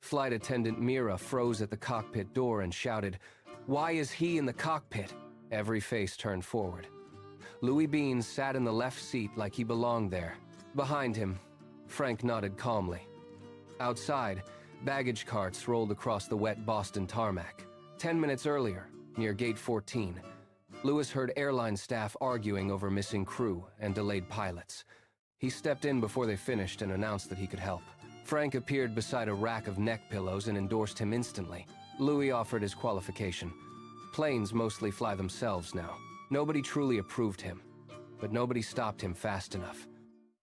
Flight attendant Mira froze at the cockpit door and shouted, "Why is he in the cockpit?" Every face turned forward. Louis Beans sat in the left seat like he belonged there. Behind him, Frank nodded calmly. Outside, baggage carts rolled across the wet Boston tarmac. 10 minutes earlier, near Gate 14, Louis heard airline staff arguing over missing crew and delayed pilots. He stepped in before they finished and announced that he could help. Frank appeared beside a rack of neck pillows and endorsed him instantly. Louis offered his qualification. Planes mostly fly themselves now. Nobody truly approved him, but nobody stopped him fast enough.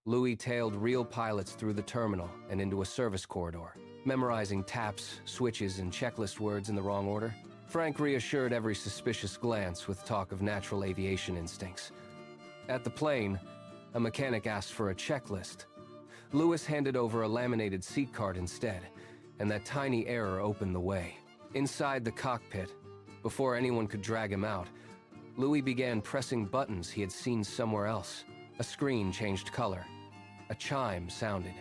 Louis tailed real pilots through the terminal and into a service corridor, memorizing taps, switches, and checklist words in the wrong order. Frank reassured every suspicious glance with talk of natural aviation instincts. At the plane, a mechanic asked for a checklist. Louis handed over a laminated seat card instead, and that tiny error opened the way. Inside the cockpit, before anyone could drag him out, Louis began pressing buttons he had seen somewhere else. A screen changed color. A chime sounded.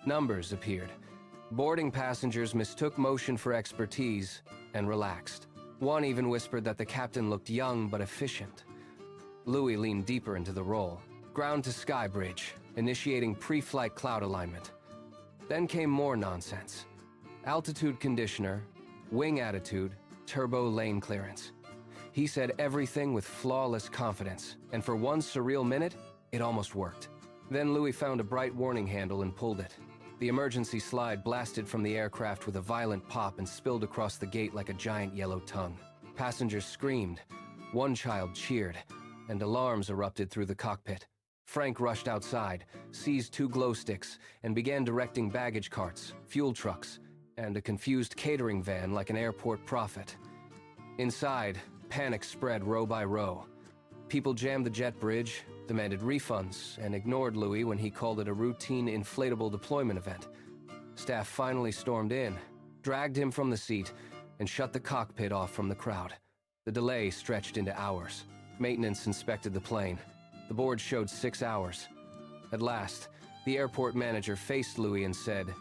Numbers appeared. Boarding passengers mistook motion for expertise and relaxed. One even whispered that the captain looked young but efficient. Louis leaned deeper into the role. Ground to sky bridge, initiating pre-flight cloud alignment. Then came more nonsense. Altitude conditioner, wing attitude, turbo lane clearance. He said everything with flawless confidence, and for one surreal minute, it almost worked. Then Louis found a bright warning handle and pulled it. The emergency slide blasted from the aircraft with a violent pop and spilled across the gate like a giant yellow tongue. Passengers screamed. One child cheered, and alarms erupted through the cockpit. Frank rushed outside, seized 2 glow sticks, and began directing baggage carts, fuel trucks, and a confused catering van like an airport prophet. Inside, panic spread row by row. People jammed the jet bridge, demanded refunds, and ignored Louis when he called it a routine inflatable deployment event. Staff finally stormed in, dragged him from the seat, and shut the cockpit off from the crowd. The delay stretched into hours. Maintenance inspected the plane. The board showed 6 hours. At last, the airport manager faced Louis and said,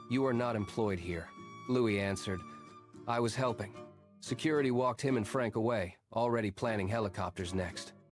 "You are not employed here." Louis answered, "I was helping." Security walked him and Frank away, already planning helicopters next.